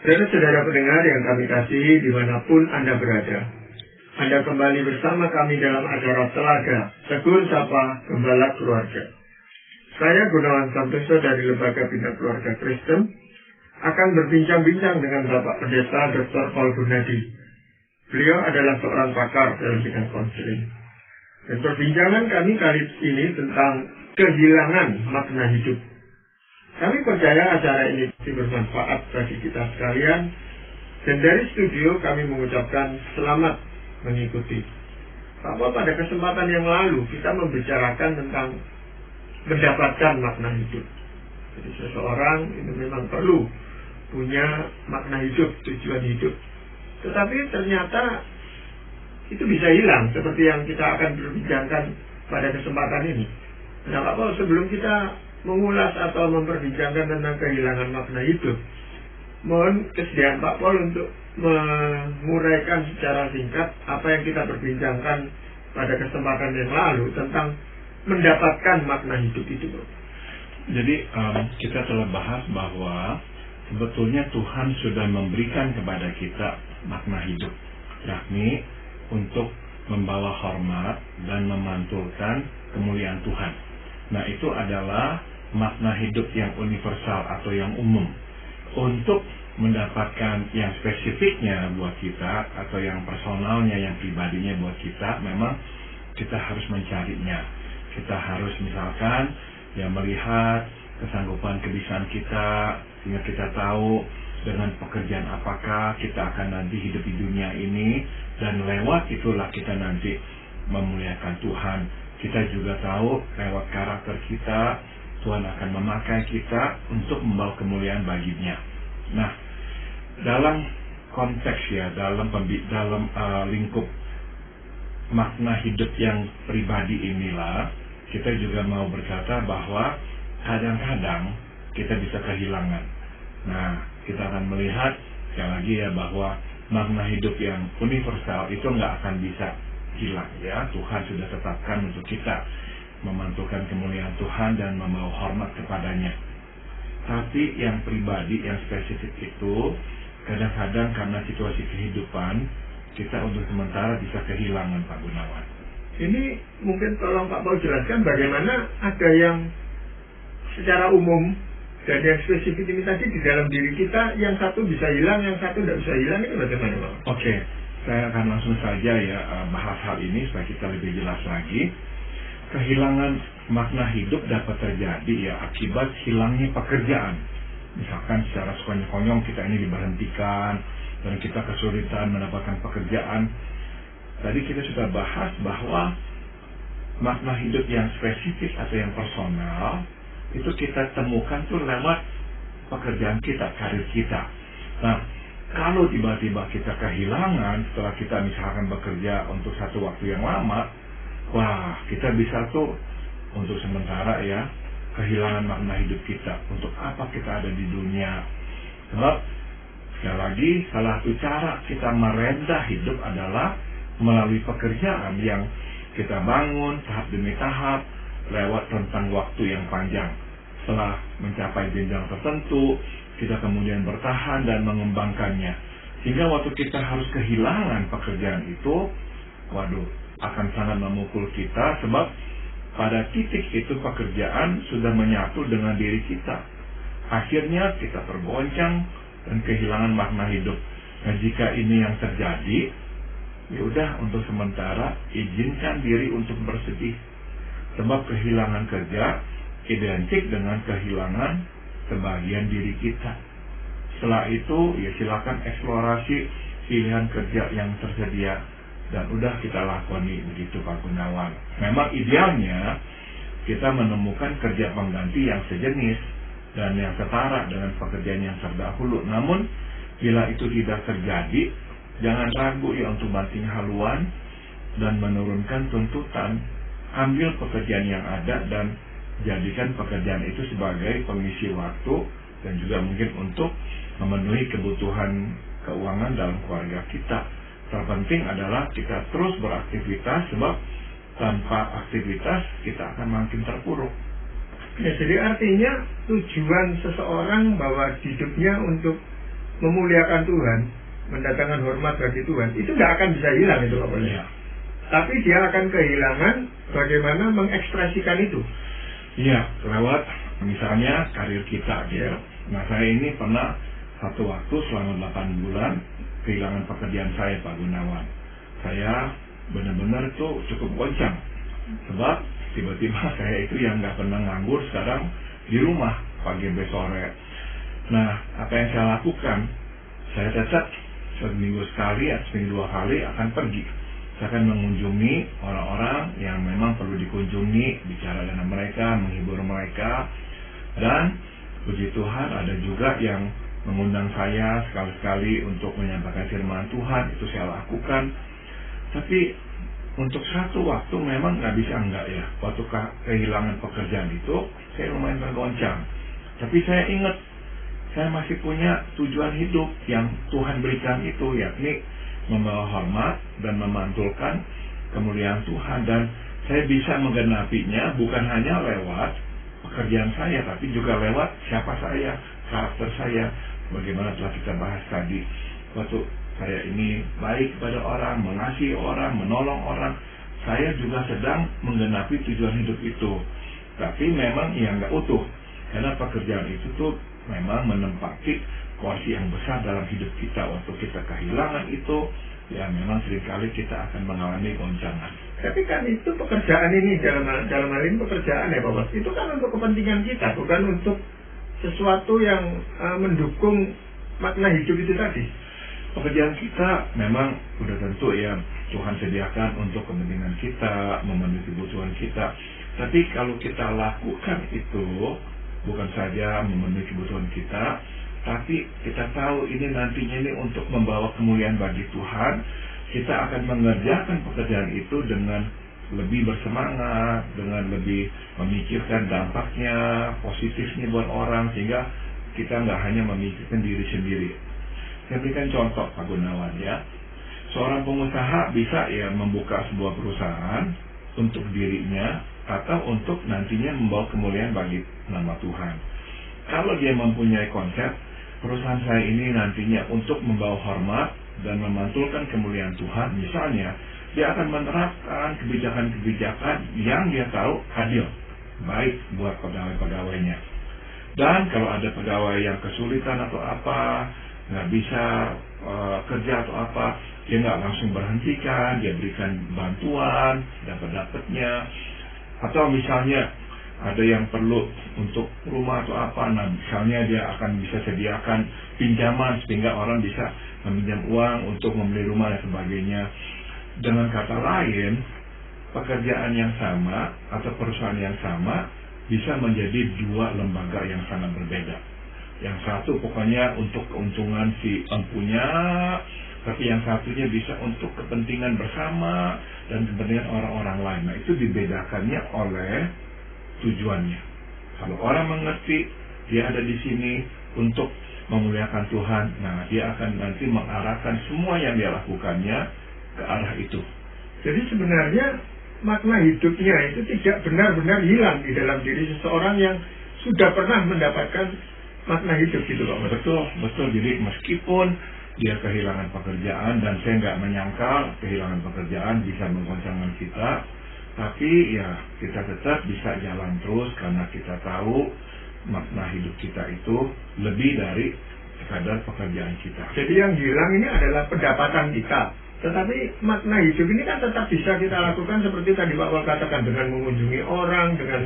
Saudara-saudara pendengar yang kami kasihi dimanapun Anda berada, Anda kembali bersama kami dalam acara Telaga Tegur Sapa Gembala Keluarga. Saya Gunawan Santoso dari Lembaga Bina Keluarga Kristen akan berbincang-bincang dengan Bapak Pendeta Dr. Paul Gunadi. Beliau adalah seorang pakar dalam bidang konseling. Dan perbincangan kami kali ini tentang kehilangan makna hidup. Kami percaya acara ini bermanfaat bagi kita sekalian, dan dari studio kami mengucapkan selamat mengikuti. Bahwa pada kesempatan yang lalu kita membicarakan tentang mendapatkan makna hidup. Jadi seseorang itu memang perlu punya makna hidup, tujuan hidup. Tetapi ternyata itu bisa hilang seperti yang kita akan berbincangkan pada kesempatan ini. Nah, Pak Paul, sebelum kita mengulas atau memperbincangkan tentang kehilangan makna hidup, mohon kesediaan Pak Paul untuk menguraikan secara singkat apa yang kita perbincangkan pada kesempatan yang lalu tentang mendapatkan makna hidup itu. Jadi kita telah bahas bahwa sebetulnya Tuhan sudah memberikan kepada kita makna hidup, yakni untuk membawa hormat dan memantulkan kemuliaan Tuhan. Nah, itu adalah makna hidup yang universal atau yang umum. Untuk mendapatkan yang spesifiknya buat kita atau yang personalnya, yang pribadinya buat kita, memang kita harus mencarinya. Kita harus misalkan melihat kesanggupan kebisaan kita, sehingga kita tahu dengan pekerjaan apakah kita akan nanti hidup di dunia ini, dan lewat itulah kita nanti memuliakan Tuhan. Kita juga tahu lewat karakter kita Tuhan akan memakai kita untuk membawa kemuliaan baginya. Nah, dalam konteks dalam lingkup makna hidup yang pribadi inilah, kita juga mau berkata bahwa kadang-kadang kita bisa kehilangan. Nah, kita akan melihat sekali lagi bahwa makna hidup yang universal itu nggak akan bisa hilang Tuhan sudah tetapkan untuk kita memantulkan kemuliaan Tuhan dan membawa hormat kepadanya. Tapi yang pribadi, yang spesifik itu kadang-kadang karena situasi kehidupan kita untuk sementara bisa kehilangan, Pak Gunawan. Ini mungkin tolong Pak Paul jelaskan bagaimana ada yang secara umum dan yang spesifik ini tadi di dalam diri kita, yang satu bisa hilang, yang satu tidak bisa hilang, itu bagaimana Pak? Oke, saya akan langsung saja bahas hal ini supaya kita lebih jelas lagi. Kehilangan makna hidup dapat terjadi akibat hilangnya pekerjaan. Misalkan secara sekonyong-konyong kita ini diberhentikan dan kita kesulitan mendapatkan pekerjaan. Tadi kita sudah bahas bahwa makna hidup yang spesifik atau yang personal itu kita temukan tuh lewat pekerjaan kita, karir kita. Nah, kalau tiba-tiba kita kehilangan setelah kita misalkan bekerja untuk satu waktu yang lama, wah, kita bisa tuh untuk sementara kehilangan makna hidup kita. Untuk apa kita ada di dunia? Sebab sekali lagi salah satu cara kita merendah hidup adalah melalui pekerjaan yang kita bangun tahap demi tahap lewat rentang waktu yang panjang. Setelah mencapai jenjang tertentu, kita kemudian bertahan dan mengembangkannya. Sehingga waktu kita harus kehilangan pekerjaan itu, waduh, akan sangat memukul kita, sebab pada titik itu pekerjaan sudah menyatu dengan diri kita. Akhirnya kita tergoncang dan kehilangan makna hidup. Nah, jika ini yang terjadi, udah untuk sementara izinkan diri untuk bersedih. Sebab kehilangan kerja identik dengan kehilangan sebagian diri kita. Setelah itu silakan eksplorasi pilihan kerja yang tersedia. Dan udah kita lakoni begitu Pak Gunawan. Memang idealnya kita menemukan kerja pengganti yang sejenis dan yang setara dengan pekerjaan yang terdahulu. Namun bila itu tidak terjadi, jangan ragu untuk banting haluan dan menurunkan tuntutan. Ambil pekerjaan yang ada dan jadikan pekerjaan itu sebagai pengisi waktu dan juga mungkin untuk memenuhi kebutuhan keuangan dalam keluarga kita. Terpenting adalah kita terus beraktivitas, sebab tanpa aktivitas kita akan makin terpuruk. Ya, jadi artinya tujuan seseorang bahwa hidupnya untuk memuliakan Tuhan, mendatangkan hormat bagi Tuhan, itu nggak akan bisa hilang itu Pak Pol. Tapi dia akan kehilangan bagaimana mengekspresikan itu. Iya, lewat misalnya karir kita gitu. Nah, saya ini pernah satu waktu selama 8 bulan kehilangan pekerjaan saya, Pak Gunawan. Saya benar-benar tuh cukup goncang. Sebab tiba-tiba saya itu yang nggak pernah nganggur sekarang di rumah pagi sampai sore. Nah, apa yang saya lakukan? Saya tetap seminggu sekali atau seminggu 2 kali akan pergi. Saya akan mengunjungi orang-orang yang memang perlu dikunjungi, bicara dengan mereka, menghibur mereka. Dan puji Tuhan ada juga yang mengundang saya sekali-sekali untuk menyampaikan firman Tuhan, itu saya lakukan. Tapi untuk satu waktu memang nggak bisa enggak ya. Waktu kehilangan pekerjaan itu, saya lumayan tergoncang. Tapi saya ingat, saya masih punya tujuan hidup yang Tuhan berikan itu, yakni membawa hormat dan memantulkan kemuliaan Tuhan. Dan saya bisa menggenapinya bukan hanya lewat pekerjaan saya, tapi juga lewat siapa saya, karakter saya. Bagaimana telah kita bahas tadi, waktu saya ini baik kepada orang, mengasihi orang, menolong orang, saya juga sedang menggenapi tujuan hidup itu. Tapi memang ya nggak utuh, karena pekerjaan itu tuh memang menempati porsi yang besar dalam hidup kita. Waktu kita kehilangan itu, ya memang seringkali kita akan mengalami goncangan. Tapi kan itu pekerjaan ini, dalam hal ini pekerjaan ya Pak Bos, itu kan untuk kepentingan kita, bukan untuk sesuatu yang mendukung makna hidup itu tadi. Pekerjaan kita memang udah tentu ya Tuhan sediakan untuk kepentingan kita, memenuhi kebutuhan kita. Tapi kalau kita lakukan itu bukan saja memenuhi kebutuhan kita, tapi kita tahu ini nantinya ini untuk membawa kemuliaan bagi Tuhan, kita akan mengerjakan pekerjaan itu dengan lebih bersemangat, dengan lebih memikirkan dampaknya, positifnya buat orang, sehingga kita nggak hanya memikirkan diri sendiri. Saya berikan contoh Pak Gunawan ya. Seorang pengusaha bisa ya membuka sebuah perusahaan untuk dirinya atau untuk nantinya membawa kemuliaan bagi nama Tuhan. Kalau dia mempunyai konsep perusahaan saya ini nantinya untuk membawa hormat dan memantulkan kemuliaan Tuhan, misalnya dia akan menerapkan kebijakan-kebijakan yang dia tahu adil, baik buat pegawai-pegawainya. Dan kalau ada pegawai yang kesulitan atau apa, nggak bisa kerja atau apa, dia nggak langsung berhentikan, dia berikan bantuan, dapatnya. Atau misalnya ada yang perlu untuk rumah atau apa, nah misalnya dia akan bisa sediakan pinjaman sehingga orang bisa meminjam uang untuk membeli rumah dan sebagainya. Dengan kata lain, pekerjaan yang sama atau perusahaan yang sama bisa menjadi dua lembaga yang sangat berbeda. Yang satu pokoknya untuk keuntungan si empunya, tapi yang satunya bisa untuk kepentingan bersama dan kepentingan orang-orang lain. Nah, itu dibedakannya oleh tujuannya. Kalau orang mengerti dia ada di sini untuk memuliakan Tuhan, nah dia akan nanti mengarahkan semua yang dia lakukannya ke arah itu. Jadi sebenarnya makna hidupnya itu tidak benar-benar hilang di dalam diri seseorang yang sudah pernah mendapatkan makna hidup gitu Pak. Betul. Jadi meskipun dia kehilangan pekerjaan, dan saya nggak menyangkal kehilangan pekerjaan bisa menggoncangkan kita, tapi ya kita tetap bisa jalan terus karena kita tahu makna hidup kita itu lebih dari sekadar pekerjaan kita. Jadi yang hilang ini adalah pendapatan kita, tetapi makna hidup ini kan tetap bisa kita lakukan seperti tadi Pak Wal katakan, dengan mengunjungi orang, dengan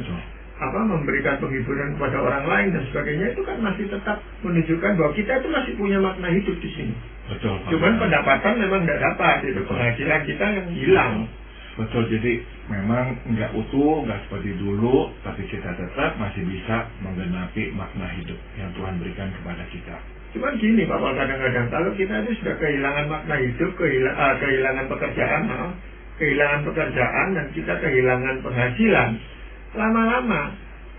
memberikan penghiburan kepada orang lain dan sebagainya. Itu kan masih tetap menunjukkan bahwa kita itu masih punya makna hidup di sini. Betul. Cuman pendapatan memang tidak dapat, itu penghasilan kita yang hilang. Betul, jadi memang nggak utuh, nggak seperti dulu, tapi kita tetap masih bisa menggenapi makna hidup yang Tuhan berikan kepada kita. Cuman gini Pak Wal, kadang-kadang kalau kita itu sudah kehilangan makna hidup, kehilangan pekerjaan dan kita kehilangan penghasilan, lama-lama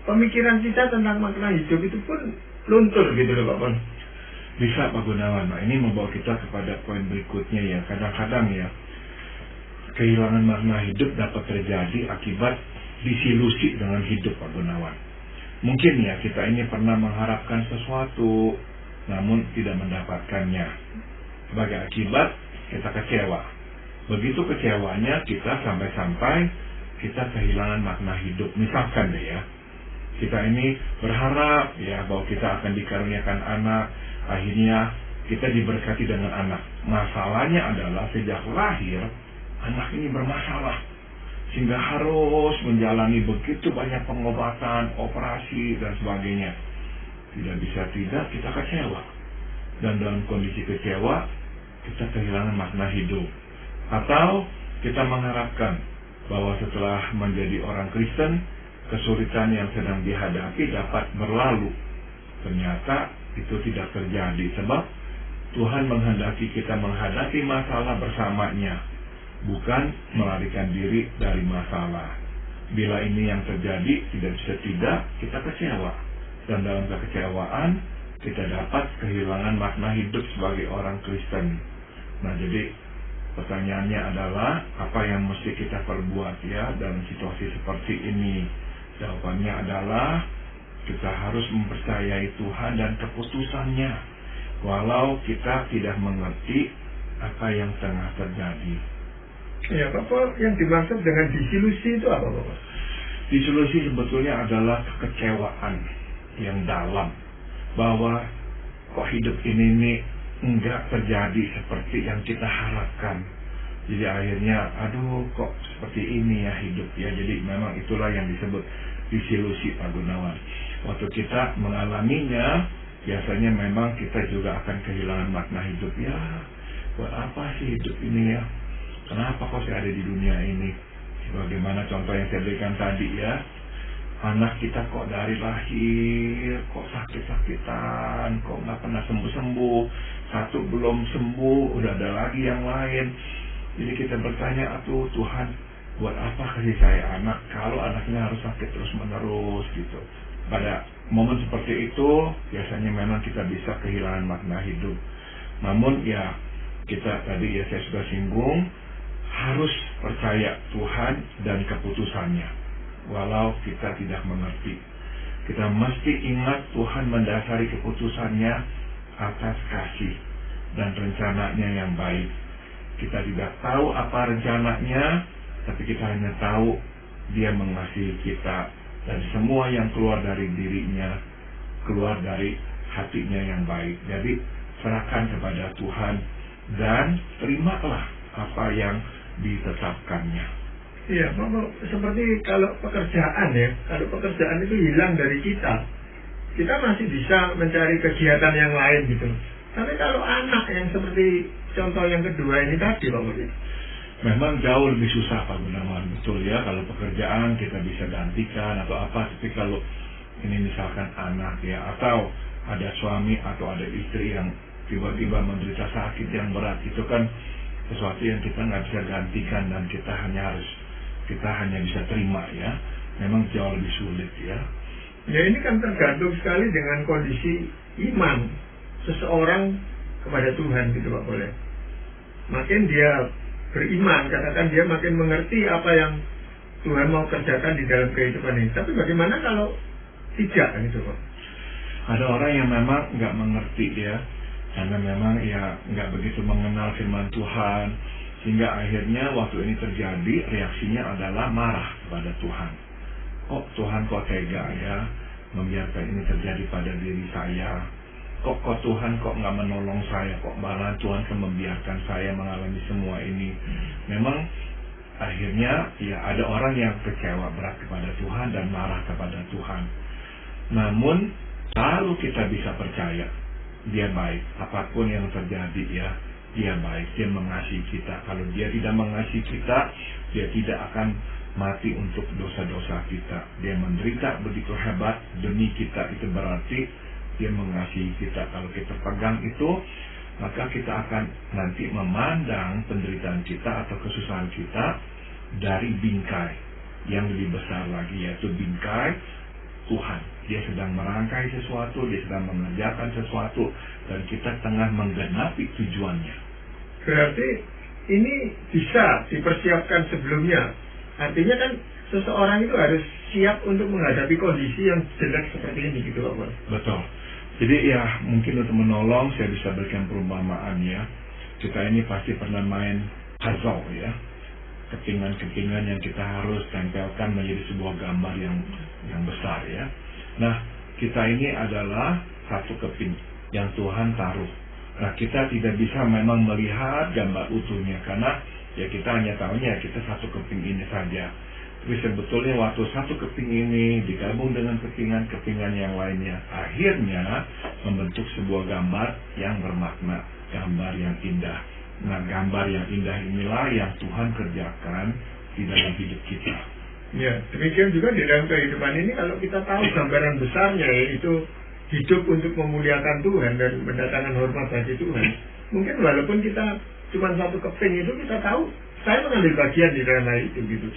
pemikiran kita tentang makna hidup itu pun luntur gitu loh Pak Pon. Bisa Pak Gunawan. Nah, ini membawa kita kepada poin berikutnya ya. Kadang-kadang ya kehilangan makna hidup dapat terjadi akibat disilusi dengan hidup Pak Gunawan. Mungkin ya kita ini pernah mengharapkan sesuatu, namun tidak mendapatkannya. Sebagai akibat, kita kecewa. Begitu kecewanya kita sampai-sampai kita kehilangan makna hidup. Misalkan deh ya, kita ini berharap ya bahwa kita akan dikaruniakan anak, akhirnya kita diberkati dengan anak. Masalahnya adalah sejak lahir anak ini bermasalah, sehingga harus menjalani begitu banyak pengobatan, operasi dan sebagainya. Tidak bisa tidak, kita kecewa. Dan dalam kondisi kecewa, kita kehilangan makna hidup. Atau kita mengharapkan bahwa setelah menjadi orang Kristen, kesulitan yang sedang dihadapi dapat berlalu. Ternyata itu tidak terjadi, sebab Tuhan menghendaki kita menghadapi masalah bersamanya, bukan melarikan diri dari masalah. Bila ini yang terjadi, tidak bisa tidak, kita kecewa. Dan dalam kekecewaan, kita dapat kehilangan makna hidup sebagai orang Kristen. Nah, jadi pertanyaannya adalah, apa yang mesti kita perbuat ya dalam situasi seperti ini? Jawabannya adalah, kita harus mempercayai Tuhan dan keputusannya, walau kita tidak mengerti apa yang tengah terjadi. Ya, Bapak, yang dimaksud dengan disilusi itu apa, Bapak? Disilusi sebetulnya adalah kekecewaan yang dalam, bahwa kok hidup ini enggak terjadi seperti yang kita harapkan. Jadi akhirnya, aduh kok seperti ini ya hidup ya. Jadi memang itulah yang disebut disilusi, Pak Gunawan. Waktu kita mengalaminya, biasanya memang kita juga akan kehilangan makna hidup. Ya, buat apa sih hidup ini ya? Kenapa kok saya ada di dunia ini? Bagaimana contoh yang saya berikan tadi ya, anak kita kok dari lahir kok sakit-sakitan, kok nggak pernah sembuh-sembuh, satu belum sembuh udah ada lagi yang lain. Jadi kita bertanya, atuh Tuhan, buat apa kasih saya anak kalau anaknya harus sakit terus-menerus gitu. Pada momen seperti itu biasanya memang kita bisa kehilangan makna hidup. Namun ya, kita tadi ya saya sudah singgung, harus percaya Tuhan dan keputusannya, walau kita tidak mengerti. Kita mesti ingat Tuhan mendasari keputusannya atas kasih dan rencananya yang baik. Kita tidak tahu apa rencananya, tapi kita hanya tahu Dia mengasihi kita, dan semua yang keluar dari dirinya keluar dari hatinya yang baik. Jadi serahkan kepada Tuhan dan terimalah apa yang ditetapkannya. Iya, Bapak, seperti kalau pekerjaan ya, kalau pekerjaan itu hilang dari kita masih bisa mencari kegiatan yang lain gitu. Tapi kalau anak yang seperti contoh yang kedua ini tadi, Bapak, memang jauh lebih susah, Pak Gunawan. Betul ya, kalau pekerjaan kita bisa gantikan atau apa, tapi kalau ini misalkan anak ya, atau ada suami atau ada istri yang tiba-tiba menderita sakit yang berat, itu kan sesuatu yang kita nggak bisa gantikan dan kita hanya bisa terima ya. Memang jauh lebih sulit ya. Ya, ini kan tergantung sekali dengan kondisi iman seseorang kepada Tuhan gitu, Pak, boleh. Makin dia beriman, katakan dia makin mengerti apa yang Tuhan mau kerjakan di dalam kehidupan ini. Tapi bagaimana kalau tidak gitu, Pak? Ada orang yang memang nggak mengerti ya, karena memang ya nggak begitu mengenal firman Tuhan, sehingga akhirnya waktu ini terjadi reaksinya adalah marah kepada Tuhan. Kok Tuhan kok tega ya membiarkan ini terjadi pada diri saya? Kok Tuhan kok nggak menolong saya? Kok malah Tuhan kan membiarkan saya mengalami semua ini? Memang akhirnya ya ada orang yang kecewa berat kepada Tuhan dan marah kepada Tuhan. Namun lalu kita bisa percaya Dia baik, apapun yang terjadi ya, Dia baik, Dia mengasihi kita. Kalau Dia tidak mengasihi kita, Dia tidak akan mati untuk dosa-dosa kita. Dia menderita begitu hebat demi kita, itu berarti Dia mengasihi kita. Kalau kita pegang itu, maka kita akan nanti memandang penderitaan kita atau kesusahan kita dari bingkai yang lebih besar lagi, yaitu bingkai Tuhan. Dia sedang merangkai sesuatu, Dia sedang mengerjakan sesuatu, dan kita tengah menggenapi tujuannya. Berarti ini bisa dipersiapkan sebelumnya. Artinya kan seseorang itu harus siap untuk menghadapi kondisi yang jelek seperti ini gitu, Pak. Betul. Jadi ya mungkin untuk menolong saya bisa berikan perumpamaan ya. Kita ini pasti pernah main puzzle ya. Kepingan-kepingan yang kita harus tempelkan menjadi sebuah gambar yang besar ya. Nah, kita ini adalah satu keping yang Tuhan taruh. Nah, kita tidak bisa memang melihat gambar utuhnya karena ya kita hanya tahunya kita satu keping ini saja. Tapi sebetulnya waktu satu keping ini digabung dengan kepingan-kepingan yang lainnya, akhirnya membentuk sebuah gambar yang bermakna, gambar yang indah. Nah, gambar yang indah inilah yang Tuhan kerjakan di dalam hidup kita. Ya, demikian juga di dalam kehidupan ini kalau kita tahu gambaran besarnya, yaitu hidup untuk memuliakan Tuhan dan mendatangkan hormat bagi Tuhan. Mungkin walaupun kita cuma satu keping itu, kita tahu saya mengambil bagian di dalam hal itu gitu.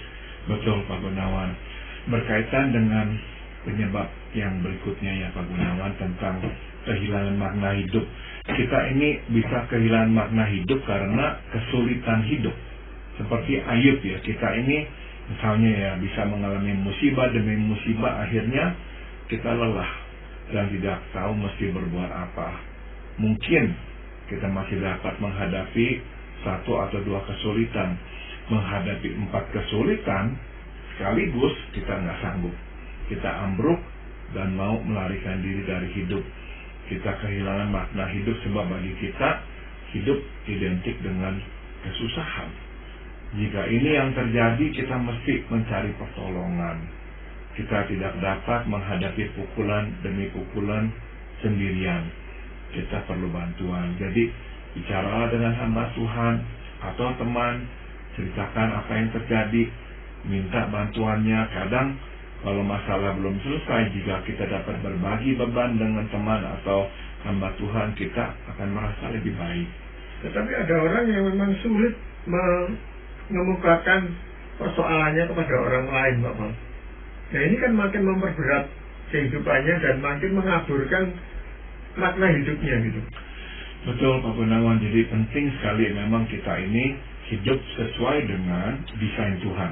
Betul Pak Gunawan. Berkaitan dengan penyebab yang berikutnya ya Pak Gunawan, tentang kehilangan makna hidup. Kita ini bisa kehilangan makna hidup karena kesulitan hidup. Seperti Ayub ya, kita ini misalnya ya bisa mengalami musibah demi musibah, akhirnya kita lelah dan tidak tahu mesti berbuat apa. Mungkin kita masih dapat menghadapi satu atau dua kesulitan. Menghadapi 4 kesulitan sekaligus kita nggak sanggup. Kita ambruk dan mau melarikan diri dari hidup. Kita kehilangan makna hidup sebab bagi kita hidup identik dengan kesusahan. Jika ini yang terjadi, kita mesti mencari pertolongan. Kita tidak dapat menghadapi pukulan demi pukulan sendirian. Kita perlu bantuan. Jadi bicaralah dengan hamba Tuhan atau teman, ceritakan apa yang terjadi, minta bantuannya. Kadang kalau masalah belum selesai, jika kita dapat berbagi beban dengan teman atau hamba Tuhan, kita akan merasa lebih baik. Tetapi ada orang yang memang sulit mengemukakan persoalannya kepada orang lain, Bapak. Nah, ini kan makin memperberat kehidupannya dan makin mengaburkan makna hidupnya gitu. Betul Pak Gunawan, jadi penting sekali memang kita ini hidup sesuai dengan desain Tuhan.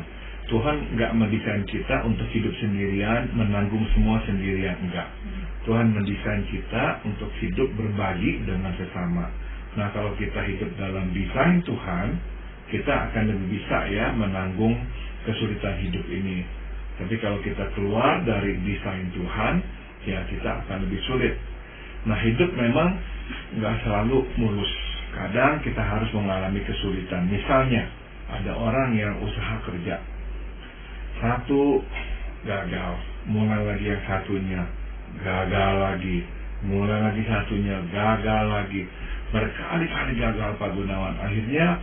Tuhan nggak mendesain kita untuk hidup sendirian, menanggung semua sendirian, enggak. Tuhan mendesain kita untuk hidup berbagi dengan sesama. Nah, kalau kita hidup dalam desain Tuhan, kita akan lebih bisa ya menanggung kesulitan hidup ini. Tapi kalau kita keluar dari desain Tuhan, ya kita akan lebih sulit. Nah, hidup memang nggak selalu mulus. Kadang kita harus mengalami kesulitan. Misalnya, ada orang yang usaha kerja. Satu gagal, mulai lagi yang satunya, gagal lagi, mulai lagi satunya, gagal lagi, berkali-kali gagal Pak Gunawan. Akhirnya,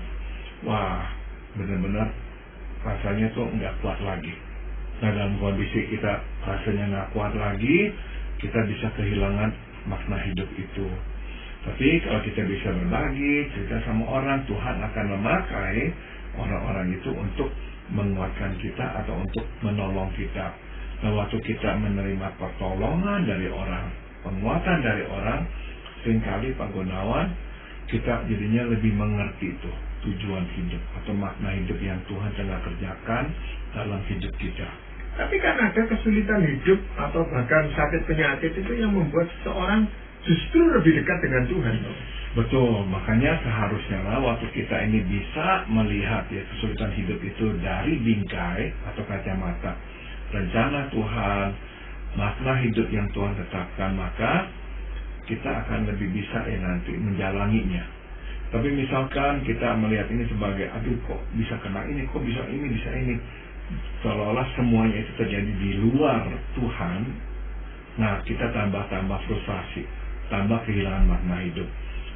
wah, benar-benar rasanya tuh nggak kuat lagi. Nah, dalam kondisi kita rasanya nggak kuat lagi, kita bisa kehilangan makna hidup itu. Tapi kalau kita bisa berbagi, cerita sama orang, Tuhan akan memakai orang-orang itu untuk menguatkan kita atau untuk menolong kita. Nah, waktu kita menerima pertolongan dari orang, penguatan dari orang, seringkali Pak Gunawan, kita jadinya lebih mengerti itu tujuan hidup atau makna hidup yang Tuhan tengah kerjakan dalam hidup kita. Tapi kan ada kesulitan hidup atau bahkan sakit penyakit itu yang membuat seseorang justru lebih dekat dengan Tuhan. Betul, makanya seharusnya lah waktu kita ini bisa melihat ya kesulitan hidup itu dari bingkai atau kacamata rencana Tuhan, makna hidup yang Tuhan tetapkan, maka kita akan lebih bisa ya nanti menjalaninya. Tapi misalkan kita melihat ini sebagai, aduh kok bisa kena ini, kok bisa ini, seolah-olah semuanya itu terjadi di luar Tuhan. Nah, kita tambah frustasi, tambah kehilangan makna hidup.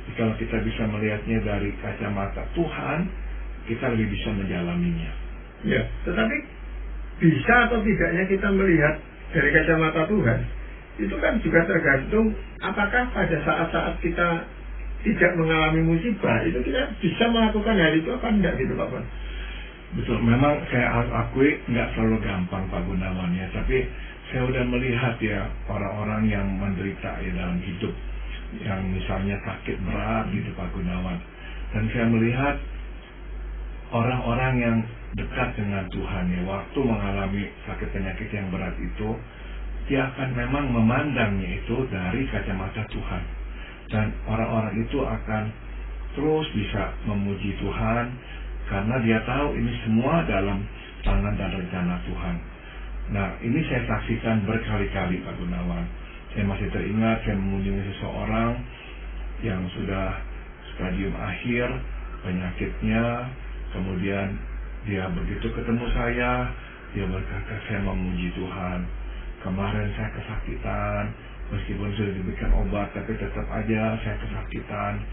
Jadi kalau kita bisa melihatnya dari kacamata Tuhan, kita lebih bisa menjalaninya. Ya, tetapi bisa atau tidaknya kita melihat dari kacamata Tuhan, itu kan juga tergantung apakah pada saat-saat kita tidak mengalami musibah, itu kita bisa melakukan hal itu apa enggak gitu Pak Bon? Betul, memang saya harus akui nggak selalu gampang Pak Gunawan ya, tapi saya udah melihat ya orang-orang yang menderita ya dalam hidup, yang misalnya sakit berat gitu Pak Gunawan, dan saya melihat orang-orang yang dekat dengan Tuhan ya, waktu mengalami sakit penyakit yang berat itu, dia akan memang memandangnya itu dari kacamata Tuhan. Dan orang-orang itu akan terus bisa memuji Tuhan, karena dia tahu ini semua dalam tangan dan rencana Tuhan. Nah, ini saya saksikan berkali-kali, Pak Gunawan. Saya masih teringat saya mengunjungi seseorang yang sudah stadium akhir penyakitnya. Kemudian dia begitu ketemu saya, dia berkata, saya memuji Tuhan. Kemarin saya kesakitan, meskipun sudah diberikan obat, tapi tetap aja saya kesakitan.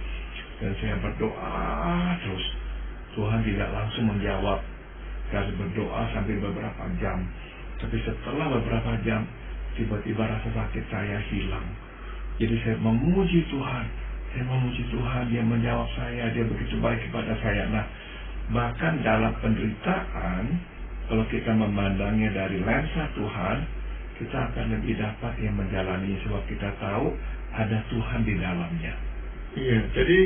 Dan saya berdoa terus. Tuhan tidak langsung menjawab. Saya berdoa sampai beberapa jam. Tapi setelah beberapa jam, tiba-tiba rasa sakit saya hilang. Jadi saya memuji Tuhan. Saya memuji Tuhan, dia menjawab saya, dia begitu baik kepada saya. Nah, bahkan dalam penderitaan, kalau kita memandangnya dari lensa Tuhan, kita akan lebih dapat yang menjalani, sebab kita tahu ada Tuhan di dalamnya. Iya, jadi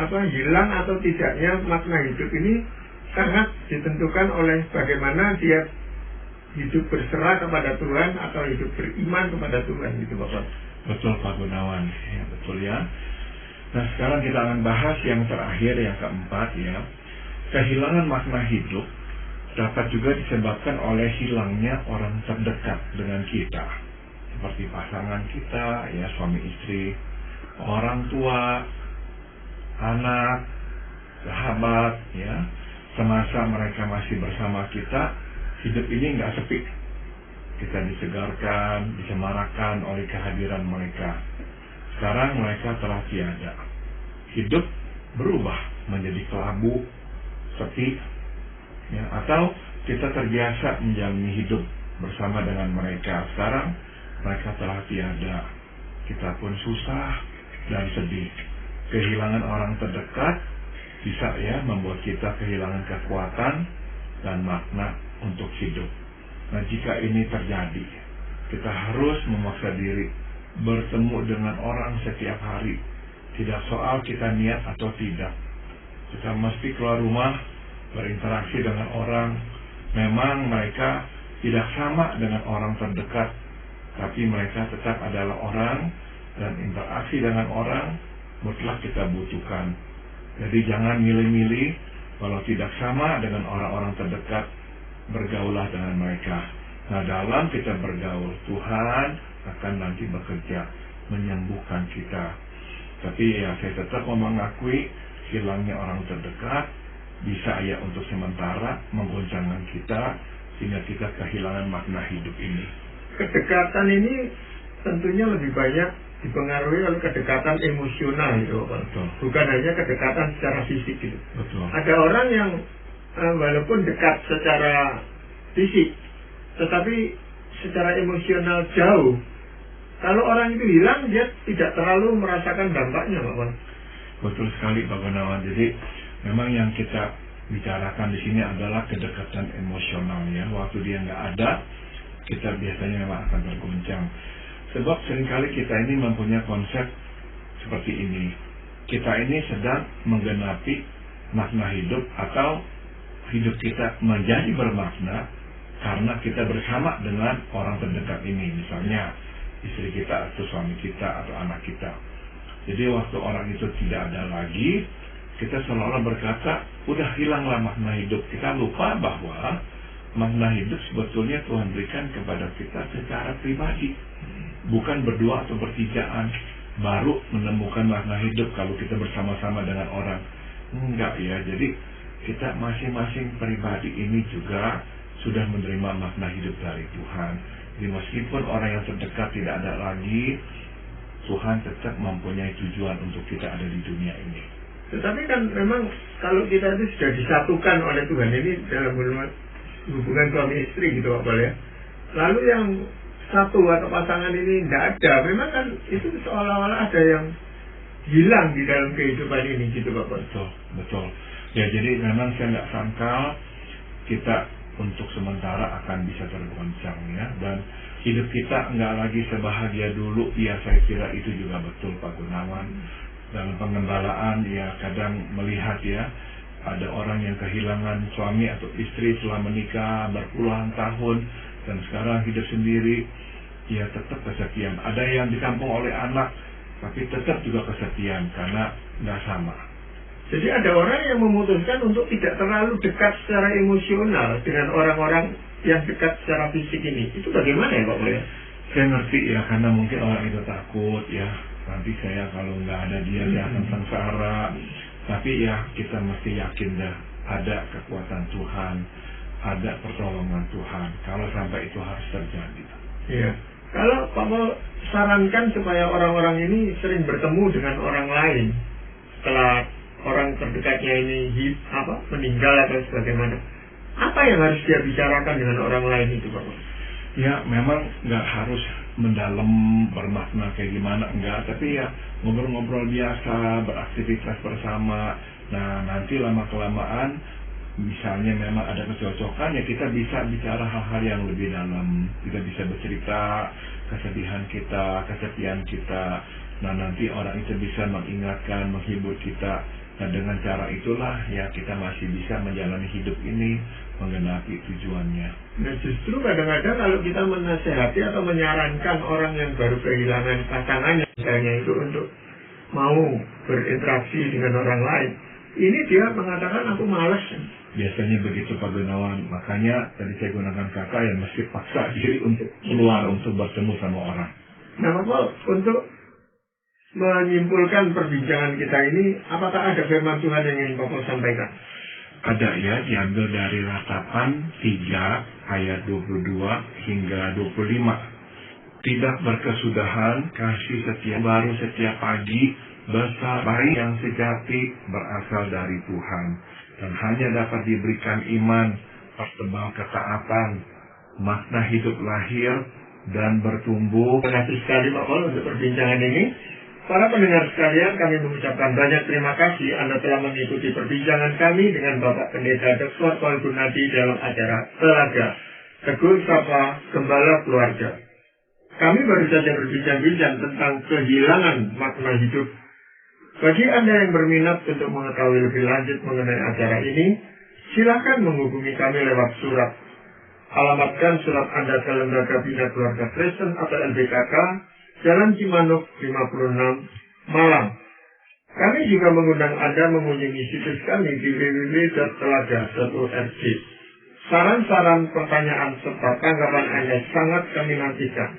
hilang atau tidaknya makna hidup ini sangat ditentukan oleh bagaimana dia hidup berserah kepada Tuhan atau hidup beriman kepada Tuhan, gitu Bapak. Betul Pak Gunawan, ya betul ya. Nah, sekarang kita akan bahas yang terakhir, yang keempat ya. Kehilangan makna hidup dapat juga disebabkan oleh hilangnya orang terdekat dengan kita, seperti pasangan kita, ya suami istri, orang tua, anak, sahabat, ya. Semasa mereka masih bersama kita, hidup ini nggak sepi. Kita disegarkan, disemarakkan oleh kehadiran mereka. Sekarang mereka telah tiada. Hidup berubah menjadi kelabu, sepi, ya, atau kita terbiasa menjalani hidup bersama dengan mereka. Sekarang mereka telah tiada. Kita pun susah dan sedih. Kehilangan orang terdekat bisa ya membuat kita kehilangan kekuatan dan makna untuk hidup. Nah, jika ini terjadi, kita harus memaksa diri bertemu dengan orang setiap hari. Tidak soal kita niat atau tidak. Kita mesti keluar rumah, berinteraksi dengan orang. Memang mereka tidak sama dengan orang terdekat, tapi mereka tetap adalah orang, dan interaksi dengan orang mutlak kita butuhkan. Jadi jangan milih-milih. Kalau tidak sama dengan orang-orang terdekat, bergaulah dengan mereka. Nah, dalam kita bergaul, Tuhan akan nanti bekerja menyembuhkan kita. Tapi ya, saya tetap mau mengakui hilangnya orang terdekat bisa ya untuk sementara menggoncangkan kita, sehingga kita kehilangan makna hidup ini. Kedekatan ini tentunya lebih banyak dipengaruhi oleh kedekatan emosional itu, Pak. Betul. Bukan hanya kedekatan secara fisik gitu. Betul. Ada orang yang walaupun dekat secara fisik, tetapi secara emosional jauh. Kalau orang itu hilang, dia tidak terlalu merasakan dampaknya, Pak. Betul sekali, Pak Gunawan. Jadi memang yang kita bicarakan di sini adalah kedekatan emosional ya. Waktu dia nggak ada, kita biasanya memang akan tergoncang. Sebab seringkali kita ini mempunyai konsep seperti ini. Kita ini sedang menggenapi makna hidup, atau hidup kita menjadi bermakna karena kita bersama dengan orang terdekat ini. Misalnya istri kita atau suami kita atau anak kita. Jadi waktu orang itu tidak ada lagi, kita seolah-olah berkata, udah hilanglah makna hidup. Kita lupa bahwa makna hidup sebetulnya Tuhan berikan kepada kita secara pribadi. Bukan berdua atau bertigaan baru menemukan makna hidup kalau kita bersama-sama dengan orang. Enggak ya, jadi kita masing-masing pribadi ini juga sudah menerima makna hidup dari Tuhan. Jadi meskipun orang yang terdekat tidak ada lagi, Tuhan tetap mempunyai tujuan untuk kita ada di dunia ini. Tetapi kan memang kalau kita itu sudah disatukan oleh Tuhan ini dalam hubungan suami istri gitu Pak ya. Lalu yang satu atau pasangan ini tidak ada, memang kan itu seolah-olah ada yang hilang di dalam kehidupan ini gitu Bapak. Betul, betul. Ya, jadi memang saya nggak sangka kita untuk sementara akan bisa tergoncang ya, dan hidup kita nggak lagi sebahagia dulu. Ya, saya kira itu juga betul Pak Gunawan. Dalam pengembalaan ya kadang melihat ya, ada orang yang kehilangan suami atau istri setelah menikah berpuluhan tahun dan sekarang hidup sendiri. ya tetap kesepian. Ada yang ditampung oleh anak, tapi tetap juga kesepian karena nggak sama. Jadi ada orang yang memutuskan untuk tidak terlalu dekat secara emosional dengan orang-orang yang dekat secara fisik ini. Itu bagaimana ya Pak Mulya? Saya ngerti ya, karena mungkin orang itu takut ya, nanti saya kalau nggak ada dia, dia akan sengsara. Tapi ya kita mesti yakin dah, ada kekuatan Tuhan, ada pertolongan Tuhan, kalau sampai itu harus terjadi. Iya. Kalau Pak Paul sarankan supaya orang-orang ini sering bertemu dengan orang lain setelah orang terdekatnya ini meninggal atau sebagaimana, apa yang harus dia bicarakan dengan orang lain itu Pak Paul? Ya memang nggak harus mendalam bermakna kayak gimana, enggak, tapi ya ngobrol-ngobrol biasa, beraktivitas bersama. Nah nanti lama-kelamaan misalnya memang ada kecocokan, ya kita bisa bicara hal-hal yang lebih dalam. Kita bisa bercerita kesedihan kita, kesepian kita. Nah nanti orang itu bisa mengingatkan, menghibur kita. Nah dengan cara itulah ya kita masih bisa menjalani hidup ini, menggenapi tujuannya. Nah justru kadang-kadang kalau kita menasehati atau menyarankan orang yang baru kehilangan pasangannya misalnya itu untuk mau berinteraksi dengan orang lain, ini dia mengatakan aku malas. Biasanya begitu Pak Gunawan, makanya tadi saya gunakan kata yang mesti paksa diri untuk keluar, untuk bertemu sama orang. Nah Bapak, untuk menyimpulkan perbincangan kita ini, apakah ada firman Tuhan yang ingin Bapak sampaikan? Ada ya, diambil dari Ratapan 3 ayat 22 hingga 25. Tidak berkesudahan, kasih setia baru setiap pagi, besar baik yang sejati berasal dari Tuhan, dan hanya dapat diberikan iman, pertebal ketaatan, makna hidup lahir, dan bertumbuh. Terima kasih sekali Pak Paul untuk perbincangan ini. Para pendengar sekalian, kami mengucapkan banyak terima kasih Anda telah mengikuti perbincangan kami dengan Bapak Pendeta Dr. Paul Gunadi dalam acara Telaga Tegur Sapa Gembala Keluarga. Kami baru saja berbincang-bincang tentang kehilangan makna hidup. Bagi Anda yang berminat untuk mengetahui lebih lanjut mengenai acara ini, silakan menghubungi kami lewat surat. Alamatkan surat Anda ke Lembaga Bina Keluarga Kristen atau LBKK, Jalan Cimanuk 56, Malang. Kami juga mengundang Anda mengunjungi situs kami di www.telaga.org. Saran-saran, pertanyaan, serta tanggapan Anda sangat kami nantikan.